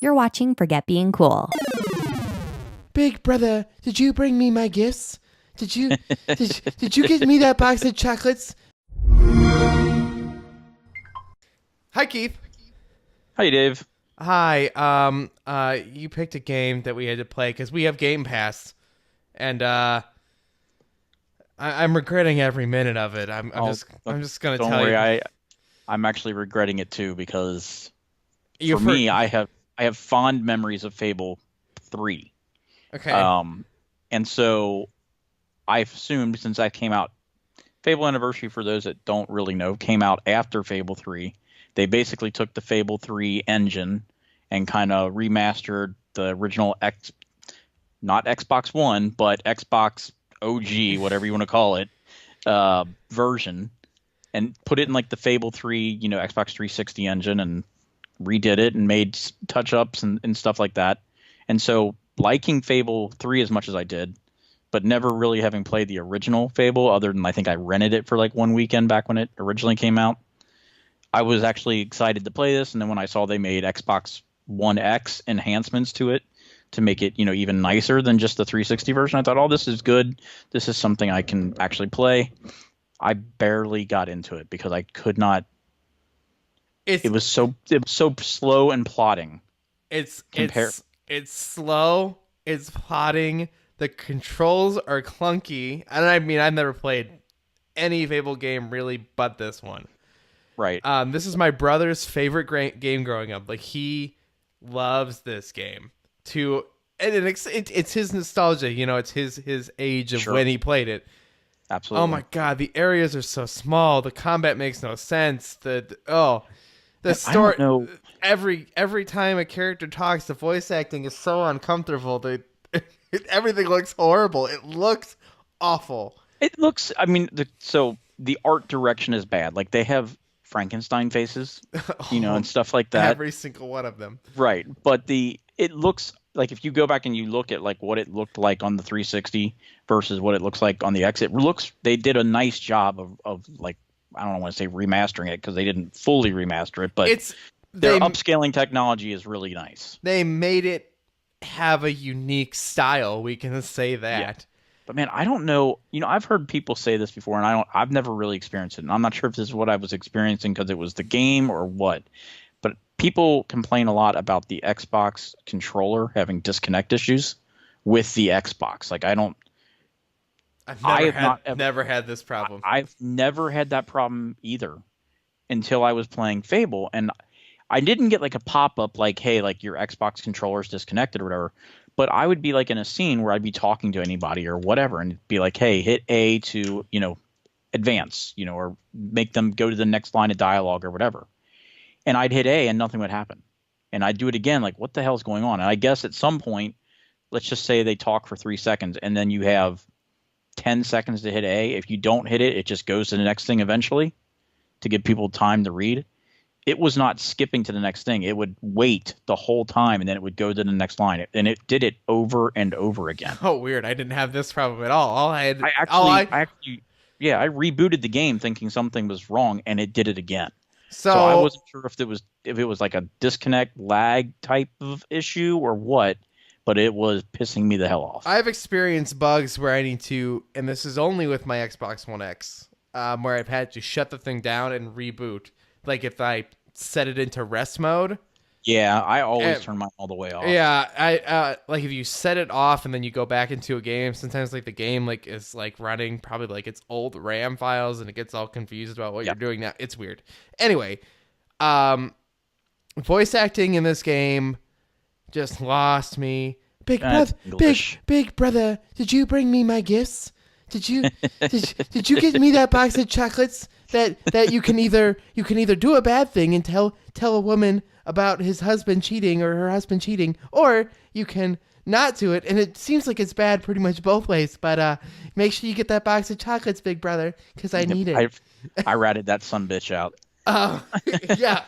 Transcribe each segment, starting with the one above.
You're watching Forget Being Cool. Big brother, did you bring me my gifts? Did you get me that box of chocolates? Hi, Keith. Hi, Dave. Hi. You picked a game that we had to play because we have Game Pass, and I'm regretting every minute of it. I'm just gonna Don't tell worry. you. I'm actually regretting it too because You for me, I have fond memories of Fable 3. Okay. And so I've assumed since that came out, Fable Anniversary, for those that don't really know, came out after Fable 3. They basically took the Fable 3 engine and kind of remastered the original not Xbox One, but Xbox OG, whatever you want to call it, version, and put it in like the Fable 3, Xbox 360 engine, and redid it and made touch-ups and stuff like that. And so liking Fable 3 as much as I did, but never really having played the original Fable, other than I think I rented it for like one weekend back when it originally came out, I was actually excited to play this. And then when I saw they made Xbox One X enhancements to it to make it, even nicer than just the 360 version, I thought, oh, this is good. This is something I can actually play. I barely got into it because I could not. It was so slow and plodding. It's slow. It's plotting. The controls are clunky. And I mean, I've never played any Fable game really, but this one. Right. This is my brother's favorite game growing up. Like, he loves this game. It's his nostalgia. It's his age of when he played it. Absolutely. Oh my god, the areas are so small. The combat makes no sense. The story. I don't know. Every time a character talks, the voice acting is so uncomfortable. Everything looks horrible. It looks awful. It looks. I mean, the art direction is bad. Like, they have Frankenstein faces, and stuff like that. Every single one of them. Right, but it looks like, if you go back and you look at like what it looked like on the 360 versus what it looks like on the X, they did a nice job of like, I don't want to say remastering it because they didn't fully remaster it, but their upscaling technology is really nice. They made it have a unique style. We can say that. Yeah. But man, I don't know. I've heard people say this before, and I've never really experienced it. And I'm not sure if this is what I was experiencing because it was the game or what. But people complain a lot about the Xbox controller having disconnect issues with the Xbox. Like, I've never had this problem. I've never had that problem either until I was playing Fable, and I didn't get like a pop-up like, hey, like your Xbox controller's disconnected or whatever. But I would be like in a scene where I'd be talking to anybody or whatever, and it'd be like, hey, hit A to, advance, or make them go to the next line of dialogue or whatever. And I'd hit A and nothing would happen. And I'd do it again, like, what the hell's going on? And I guess at some point, let's just say they talk for 3 seconds, and then you have 10 seconds to hit A. If you don't hit it, it just goes to the next thing eventually to give people time to read. It was not skipping to the next thing. It would wait the whole time, and then it would go to the next line. And it did it over and over again. Oh, weird. I didn't have this problem at all. I rebooted the game thinking something was wrong, and it did it again. So I wasn't sure if it was like a disconnect lag type of issue or what, but it was pissing me the hell off. I've experienced bugs where I need to, and this is only with my Xbox One X, where I've had to shut the thing down and reboot. Like, if I set it into rest mode. Yeah, I always turn mine all the way off. Yeah, I like, if you set it off and then you go back into a game, sometimes like the game like is like running probably like its old RAM files and it gets all confused about what you're doing now. It's weird. Anyway, voice acting in this game just lost me. Big brother, did you bring me my gifts? Did you get me that box of chocolates that you can either do a bad thing and tell a woman about his husband cheating or her husband cheating, or you can not do it, and it seems like it's bad pretty much both ways. But make sure you get that box of chocolates, big brother, because I need it. I ratted that sumbitch out. Yeah.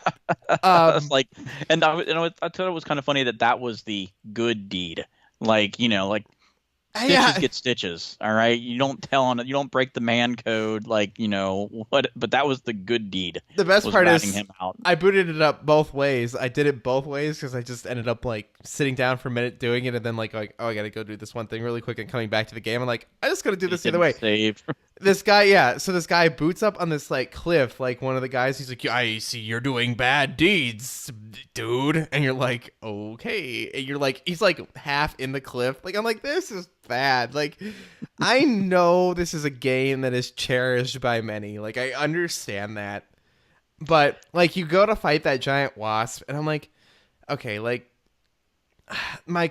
I thought it was kind of funny that was the good deed. Like, Stitches get stitches. All right, you don't break the man code, like, what. But that was the good deed. The best part is him out. I booted it up both ways. I did it both ways because I just ended up like sitting down for a minute doing it, and then like oh, I gotta go do this one thing really quick and coming back to the game. I'm like, I just gotta do this the other way. Save. This guy, so this guy boots up on this like cliff, like one of the guys. He's like, I see you're doing bad deeds, dude, and you're like, okay, and you're like, he's like half in the cliff. Like I'm like, this is bad. Like I know this is a game that is cherished by many. Like I understand that. But like you go to fight that giant wasp and I'm like, okay, like my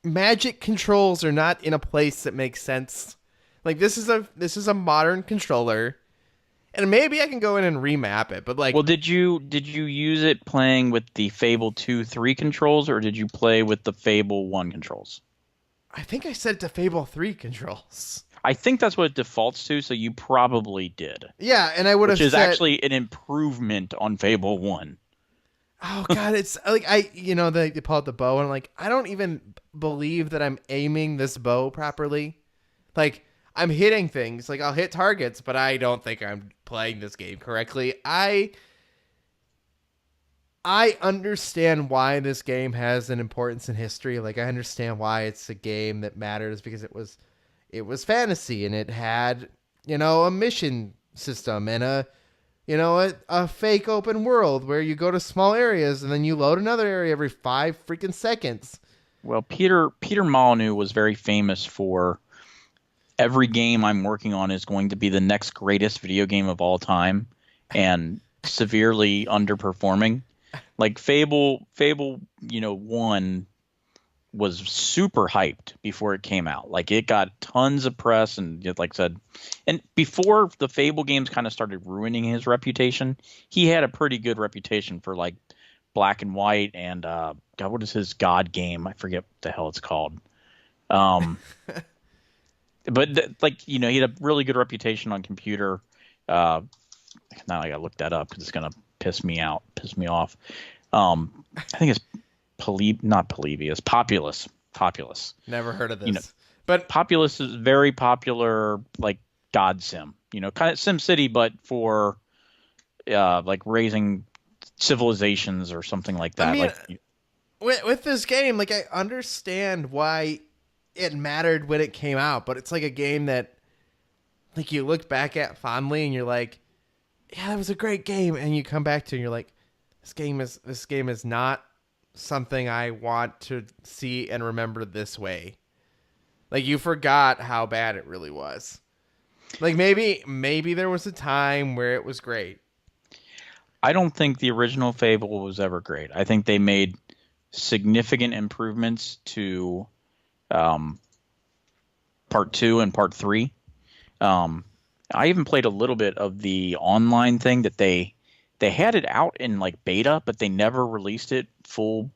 magic controls are not in a place that makes sense. Like this is a modern controller. And maybe I can go in and remap it, but like, well, did you use it playing with the Fable 2-3 controls, or did you play with the Fable 1 controls? I think I set it to Fable 3 controls. I think that's what it defaults to, so you probably did. Yeah, and I would have Which is actually an improvement on Fable 1. Oh god, it's like they pull out the bow and I'm like, I don't even believe that I'm aiming this bow properly. Like I'm hitting things, like I'll hit targets, but I don't think I'm playing this game correctly. I understand why this game has an importance in history. Like I understand why it's a game that matters because it was fantasy and it had, a mission system and a fake open world where you go to small areas and then you load another area every 5 freaking seconds. Well, Peter Molyneux was very famous for every game I'm working on is going to be the next greatest video game of all time and severely underperforming. Like Fable 1 was super hyped before it came out. Like it got tons of press and like I said, and before the Fable games kind of started ruining his reputation, he had a pretty good reputation for like Black and White and God, what is his God game? I forget what the hell it's called. But he had a really good reputation on computer. Now I gotta look that up because it's gonna piss me off. I think it's Populous. Never heard of this. But Populous is very popular, like God Sim. Kind of SimCity, but for like raising civilizations or something like that. I mean, with this game, like I understand why it mattered when it came out, but it's like a game that like you look back at fondly and you're like, yeah, that was a great game, and you come back to and you're like, this game is not something I want to see and remember this way. Like you forgot how bad it really was. Like maybe there was a time where it was great. I don't think the original Fable was ever great. I think they made significant improvements to part 2 and part 3. I even played a little bit of the online thing that they had it out in like beta, but they never released it full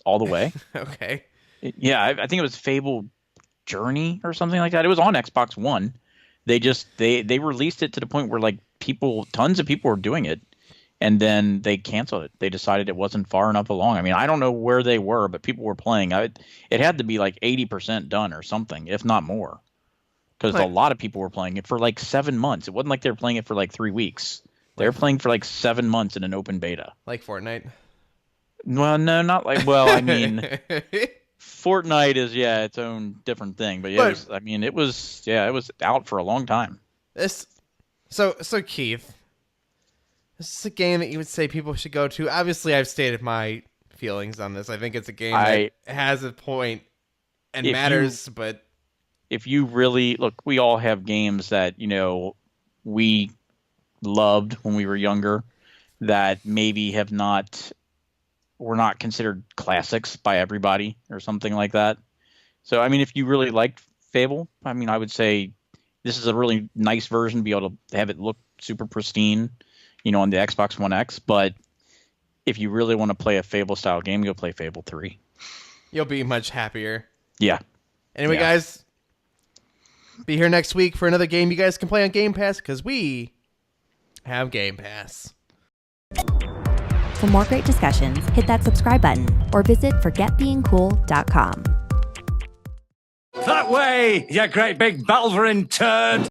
all the way. Okay. Yeah, I think it was Fable Journey or something like that. It was on Xbox One. They released it to the point where like tons of people were doing it, and then they canceled it. They decided it wasn't far enough along. I mean, I don't know where they were, but people were playing. It had to be like 80% done or something, if not more, because a lot of people were playing it for like 7 months. It wasn't like they were playing it for like 3 weeks. They were playing for like 7 months in an open beta. Like Fortnite? Well, no, not like. Well, I mean, Fortnite is its own different thing, but yeah, it was out for a long time. So Keith, this is a game that you would say people should go to. Obviously, I've stated my feelings on this. I think it's a game that has a point and matters, but if you really look, we all have games that we loved when we were younger that maybe were not considered classics by everybody or something like that. So, I mean, if you really liked Fable, I mean, I would say this is a really nice version, be able to have it look super pristine, on the Xbox One X. But if you really want to play a Fable-style game, go play Fable 3. You'll be much happier. Yeah. Anyway, guys, be here next week for another game you guys can play on Game Pass, because we have Game Pass. For more great discussions, hit that subscribe button or visit forgetbeingcool.com. That way, you great big Balverin turd!